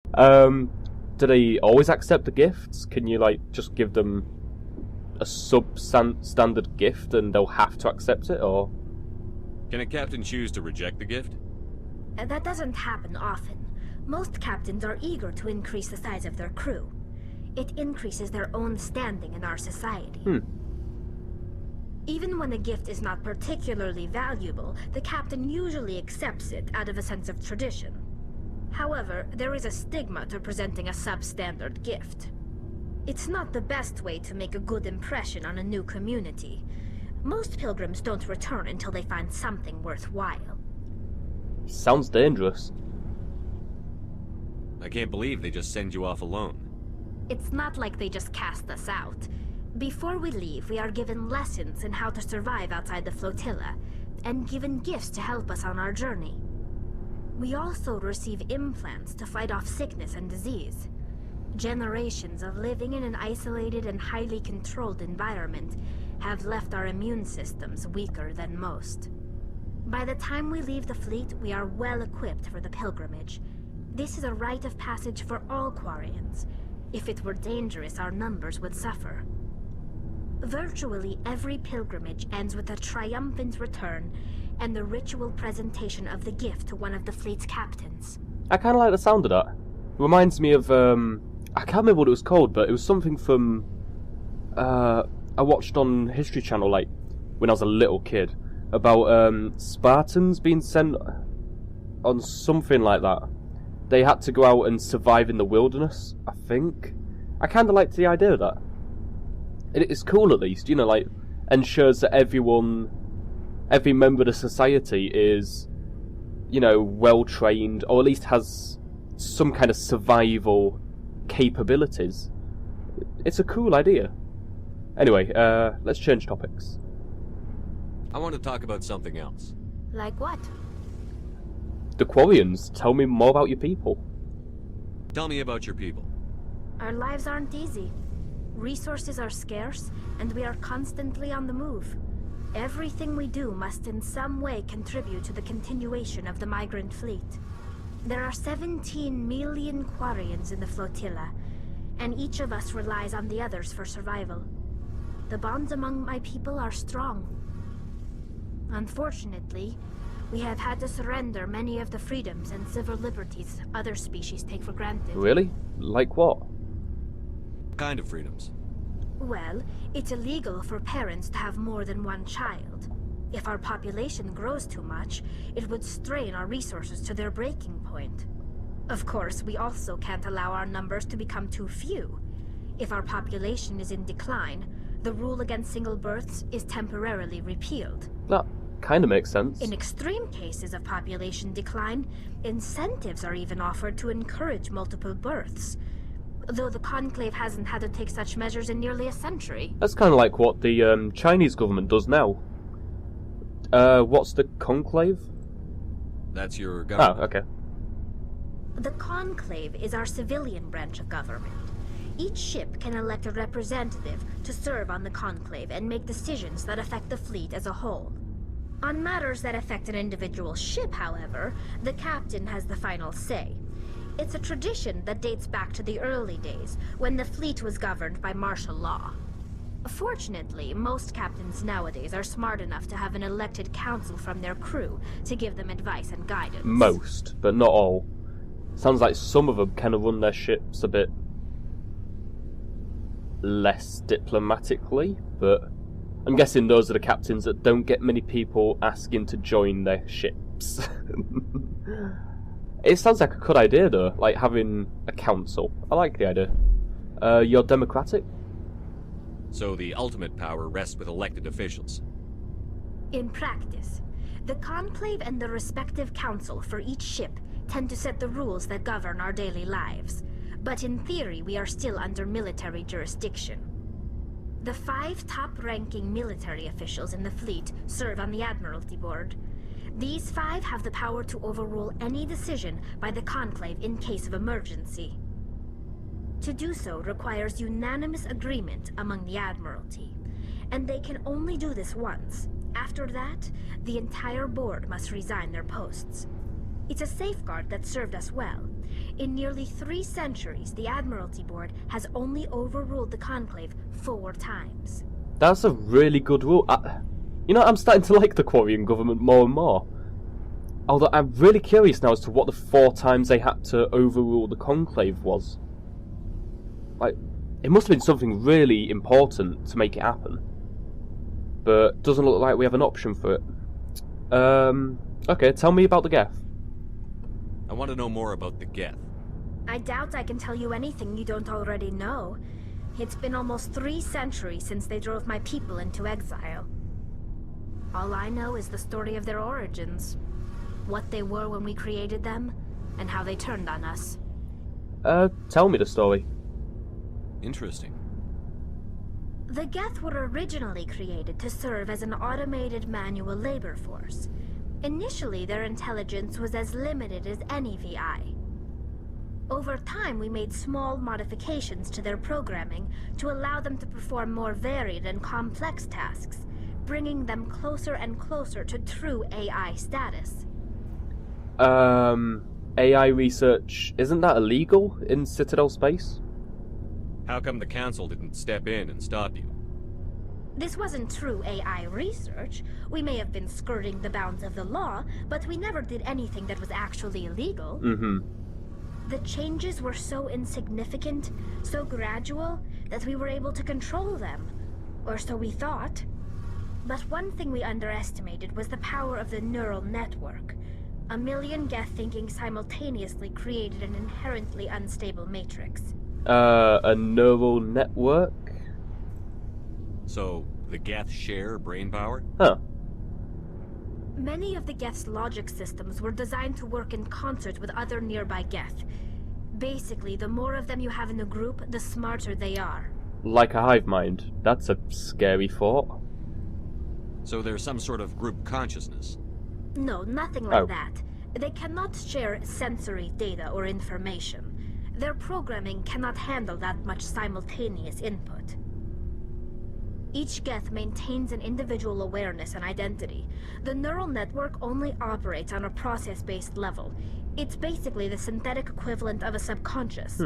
Do they always accept the gifts? Can you, like, just give them a substandard gift and they'll have to accept it, or...? Can a captain choose to reject the gift? That doesn't happen often. Most captains are eager to increase the size of their crew. It increases their own standing in our society. Even when a gift is not particularly valuable, the captain usually accepts it out of a sense of tradition. However, there is a stigma to presenting a substandard gift. It's not the best way to make a good impression on a new community. Most pilgrims don't return until they find something worthwhile. Sounds dangerous. I can't believe they just send you off alone. It's not like they just cast us out. Before we leave, we are given lessons in how to survive outside the flotilla, and given gifts to help us on our journey. We also receive implants to fight off sickness and disease. Generations of living in an isolated and highly controlled environment have left our immune systems weaker than most. By the time we leave the fleet, we are well equipped for the pilgrimage. This is a rite of passage for all Quarians. If it were dangerous, our numbers would suffer. Virtually every pilgrimage ends with a triumphant return and the ritual presentation of the gift to one of the fleet's captains. I kind of like the sound of that. It reminds me of, I can't remember what it was called, but it was something from, I watched on History Channel, like, when I was a little kid, about, Spartans being sent on something like that. They had to go out and survive in the wilderness, I think. I kind of liked the idea of that. It's cool, at least, you know, like, ensures that every member of the society is, you know, well-trained, or at least has some kind of survival capabilities. It's a cool idea. Anyway, let's change topics. I want to talk about something else. Like what? The Quarians, tell me more about your people. Tell me about your people. Our lives aren't easy. Resources are scarce, and we are constantly on the move. Everything we do must in some way contribute to the continuation of the migrant fleet. There are 17 million Quarians in the flotilla, and each of us relies on the others for survival. The bonds among my people are strong. Unfortunately, we have had to surrender many of the freedoms and civil liberties other species take for granted. Really? Like what? What kind of freedoms? Well, it's illegal for parents to have more than one child. If our population grows too much, it would strain our resources to their breaking point. Of course, we also can't allow our numbers to become too few. If our population is in decline, the rule against single births is temporarily repealed. That kind of makes sense. In extreme cases of population decline, incentives are even offered to encourage multiple births. Though the Conclave hasn't had to take such measures in nearly a century. That's kind of like what the Chinese government does now. What's the Conclave? That's your government. Oh, okay. The Conclave is our civilian branch of government. Each ship can elect a representative to serve on the Conclave and make decisions that affect the fleet as a whole. On matters that affect an individual ship, however, the captain has the final say. It's a tradition that dates back to the early days, when the fleet was governed by martial law. Fortunately, most captains nowadays are smart enough to have an elected council from their crew to give them advice and guidance. Most, but not all. Sounds like some of them kind of run their ships a bit less diplomatically, but I'm guessing those are the captains that don't get many people asking to join their ships. It sounds like a good idea, though, like having a council. I like the idea. You're democratic? So the ultimate power rests with elected officials. In practice, the Conclave and the respective council for each ship tend to set the rules that govern our daily lives. But in theory, we are still under military jurisdiction. The 5 top-ranking military officials in the fleet serve on the Admiralty Board. These 5 have the power to overrule any decision by the Conclave in case of emergency. To do so requires unanimous agreement among the Admiralty, and they can only do this once. After that, the entire board must resign their posts. It's a safeguard that served us well. In nearly 3 centuries, the Admiralty Board has only overruled the Conclave 4 times. That's a really good rule. I'm starting to like the Quarian government more and more. Although I'm really curious now as to what the 4 times they had to overrule the Conclave was. Like, it must have been something really important to make it happen. But doesn't look like we have an option for it. Okay, tell me about the Geth. I want to know more about the Geth. I doubt I can tell you anything you don't already know. It's been almost 3 centuries since they drove my people into exile. All I know is the story of their origins. What they were when we created them, and how they turned on us. Tell me the story. Interesting. The Geth were originally created to serve as an automated manual labor force. Initially, their intelligence was as limited as any VI. Over time, we made small modifications to their programming to allow them to perform more varied and complex tasks, bringing them closer and closer to true AI status. AI research, isn't that illegal in Citadel space? How come the Council didn't step in and stop you? This wasn't true AI research. We may have been skirting the bounds of the law, but we never did anything that was actually illegal. The changes were so insignificant, so gradual, that we were able to control them. Or so we thought. But one thing we underestimated was the power of the neural network. A million Geth thinking simultaneously created an inherently unstable matrix. A neural network? So, the Geth share brain power? Huh. Many of the Geth's logic systems were designed to work in concert with other nearby Geth. Basically, the more of them you have in a group, the smarter they are. Like a hive mind. That's a scary thought. So there's some sort of group consciousness? No, nothing like that. They cannot share sensory data or information. Their programming cannot handle that much simultaneous input. Each Geth maintains an individual awareness and identity. The neural network only operates on a process-based level. It's basically the synthetic equivalent of a subconscious.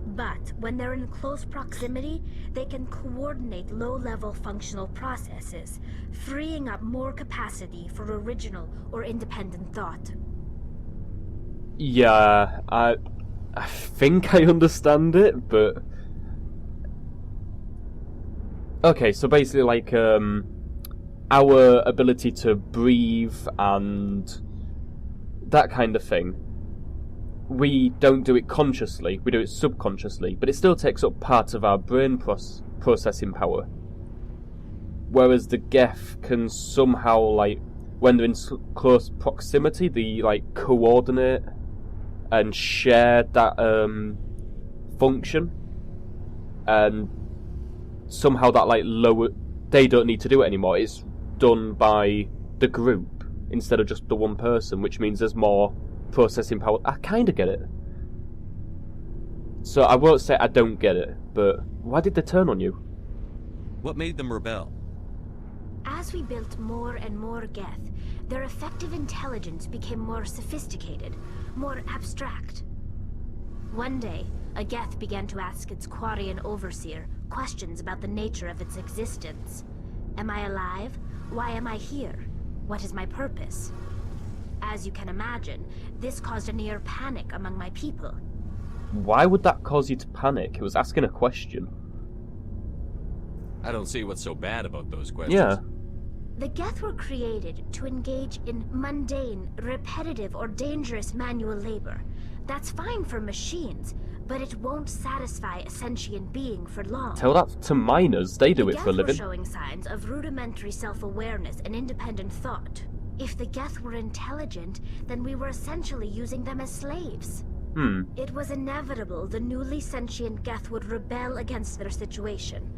But when they're in close proximity, they can coordinate low-level functional processes, freeing up more capacity for original or independent thought. Yeah, I think I understand it, but... Okay, so basically like, our ability to breathe and that kind of thing, we don't do it consciously, we do it subconsciously, but it still takes up part of our brain processing power. Whereas the Geth can somehow, like, when they're in close proximity, they, like, coordinate and share that, function. And somehow that, like, they don't need to do it anymore. It's done by the group instead of just the one person, which means there's more processing power. I kind of get it. So I won't say I don't get it, but why did they turn on you? What made them rebel? As we built more and more Geth, their effective intelligence became more sophisticated, more abstract. One day, a Geth began to ask its Quarian overseer questions about the nature of its existence. Am I alive? Why am I here? What is my purpose? As you can imagine, this caused a near panic among my people. Why would that cause you to panic? It was asking a question. I don't see what's so bad about those questions. Yeah. The Geth were created to engage in mundane, repetitive, or dangerous manual labor. That's fine for machines, but it won't satisfy a sentient being for long. Tell that to miners, they do it for a The Geth living. were showing signs of rudimentary self-awareness and independent thought. If the Geth were intelligent, then we were essentially using them as slaves. It was inevitable the newly sentient Geth would rebel against their situation.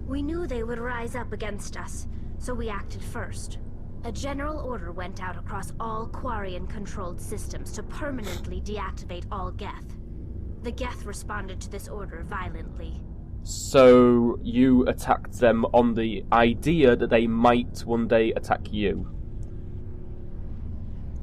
We knew they would rise up against us, so we acted first. A general order went out across all Quarian-controlled systems to permanently deactivate all Geth. The Geth responded to this order violently. So you attacked them on the idea that they might one day attack you.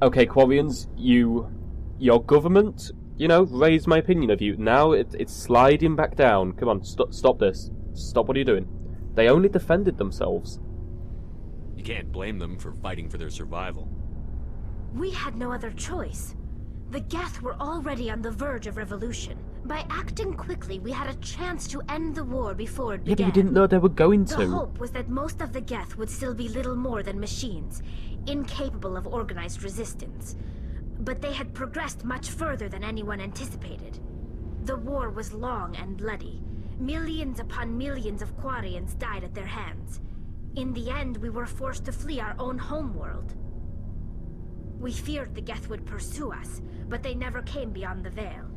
Okay, Quarians, your government you know, raise my opinion of you. Now it's sliding back down. Come on, stop this. Stop what are you doing? They only defended themselves. You can't blame them for fighting for their survival. We had no other choice. The Geth were already on the verge of revolution. By acting quickly, we had a chance to end the war before it Yeah, began. but you didn't know they were going The to. hope was that most of the Geth would still be little more than machines, incapable of organized resistance. But they had progressed much further than anyone anticipated. The war was long and bloody. Millions upon millions of Quarians died at their hands. In the end, we were forced to flee our own homeworld. We feared the Geth would pursue us, but they never came beyond the Veil.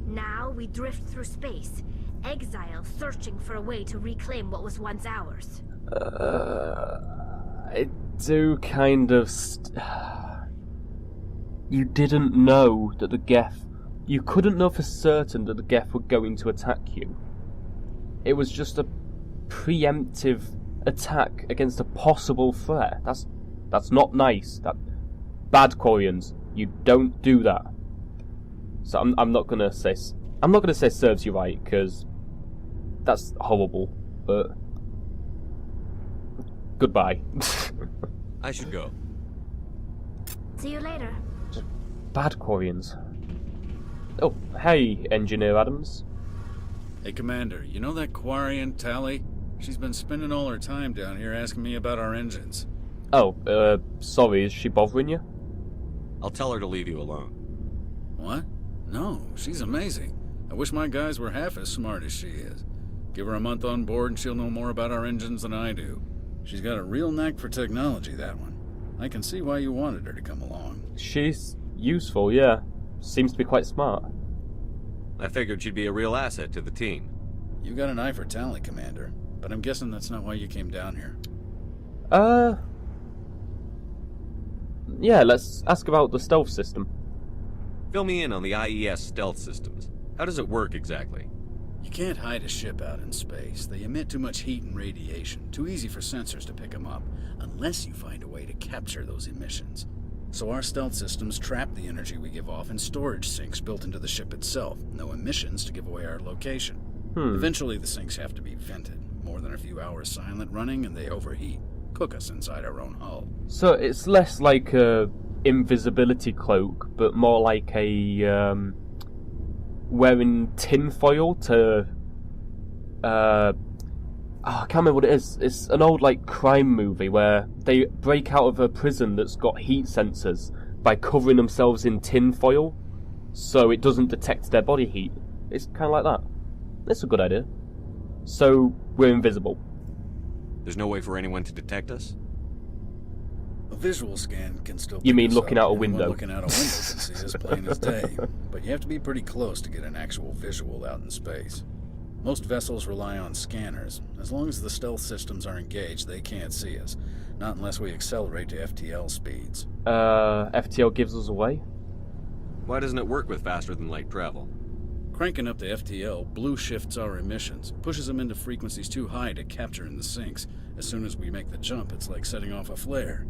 Now we drift through space, exile searching for a way to reclaim what was once ours. I do kind of... You didn't know that the Geth... You couldn't know for certain that the Geth were going to attack you. It was just a preemptive attack against a possible threat. That's not nice. Bad Quarians, you don't do that. So I'm not gonna say serves you right, because that's horrible. But goodbye. I should go. See you later. Bad Quarians. Oh, hey, Engineer Adams. Hey, Commander, you know that Quarian, Tally? She's been spending all her time down here asking me about our engines. Oh, sorry, is she bothering you? I'll tell her to leave you alone. What? No, she's amazing. I wish my guys were half as smart as she is. Give her a month on board and she'll know more about our engines than I do. She's got a real knack for technology, that one. I can see why you wanted her to come along. She's useful, yeah. Seems to be quite smart. I figured she'd be a real asset to the team. You got an eye for talent, Commander, but I'm guessing that's not why you came down here. Yeah, let's ask about the stealth system. Fill me in on the IES stealth systems. How does it work exactly? You can't hide a ship out in space. They emit too much heat and radiation, too easy for sensors to pick them up, unless you find a way to capture those emissions. So our stealth systems trap the energy we give off in storage sinks built into the ship itself. No emissions to give away our location. Eventually the sinks have to be vented. More than a few hours silent running and they overheat. Cook us inside our own hull. So it's less like a invisibility cloak, but more like a wearing tinfoil to I can't remember what it is. It's an old like crime movie where they break out of a prison that's got heat sensors by covering themselves in tinfoil so it doesn't detect their body heat. It's kind of like that. That's a good idea. So we're invisible. There's no way for anyone to detect us? A visual scan can still You pick mean us looking up. out a Anyone window? Looking out a window can see us plain as day. But you have to be pretty close to get an actual visual out in space. Most vessels rely on scanners. As long as the stealth systems are engaged, they can't see us. Not unless we accelerate to FTL speeds. FTL gives us away? Why doesn't it work with faster than light travel? Cranking up the FTL blue shifts our emissions, pushes them into frequencies too high to capture in the sinks. As soon as we make the jump, it's like setting off a flare.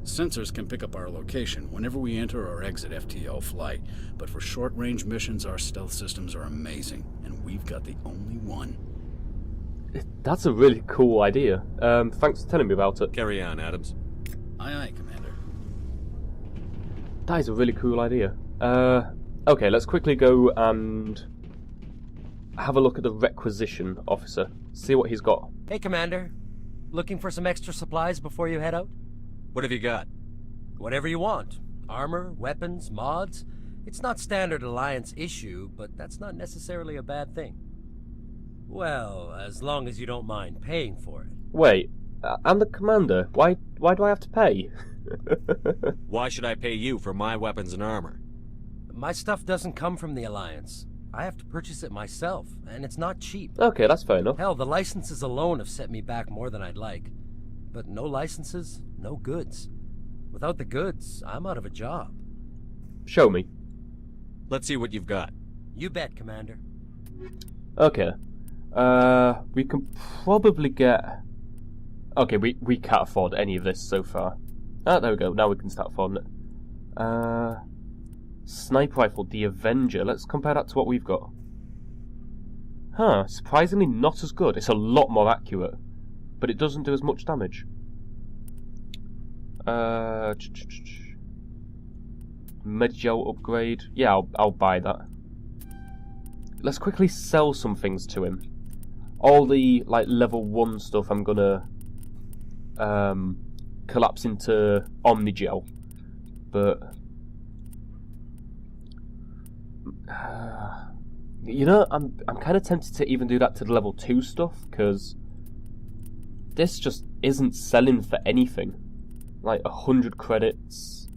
Sensors can pick up our location whenever we enter or exit FTL flight, but for short-range missions, our stealth systems are amazing, and we've got the only one. That's a really cool idea. Thanks for telling me about it. Carry on, Adams. Aye, aye, Commander. That is a really cool idea. Okay, let's quickly go and have a look at the requisition officer. See what he's got. Hey, Commander. Looking for some extra supplies before you head out? What have you got? Whatever you want. Armor, weapons, mods. It's not standard Alliance issue, but that's not necessarily a bad thing. Well, as long as you don't mind paying for it. Wait, I'm the commander. Why do I have to pay? Why should I pay you for my weapons and armor? My stuff doesn't come from the Alliance. I have to purchase it myself, and it's not cheap. Okay, that's fair enough. Hell, the licenses alone have set me back more than I'd like. But no licenses, no goods. Without the goods, I'm out of a job. Show me. Let's see what you've got. You bet, Commander. Okay. We can probably get... Okay, we can't afford any of this so far. Ah, there we go. Now we can start affording it. Sniper rifle, the Avenger. Let's compare that to what we've got. Huh, surprisingly not as good. It's a lot more accurate, but it doesn't do as much damage. Medgel upgrade. Yeah, I'll buy that. Let's quickly sell some things to him. All the like level 1 stuff I'm gonna collapse into Omnigel, but you know, I'm kind of tempted to even do that to the level 2 stuff, because this just isn't selling for anything. Like 100 credits,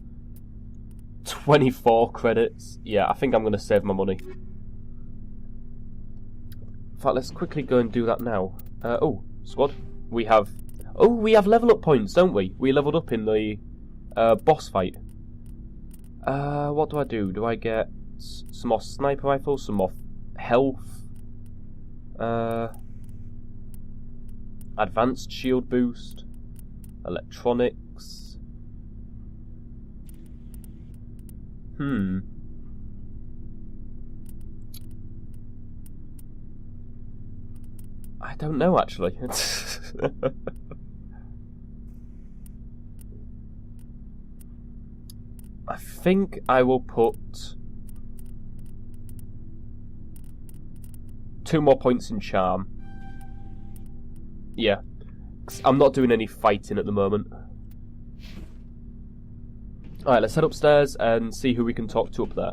24 credits. Yeah, I think I'm gonna save my money. In fact, let's quickly go and do that now. Oh, squad. We have level up points, don't we? We leveled up in the boss fight. What do? Do I get some more sniper rifles, some more health, advanced shield boost, electronics? I don't know, actually. I think I will put 2 more points in charm. Yeah, 'cause I'm not doing any fighting at the moment. Alright, let's head upstairs and see who we can talk to up there.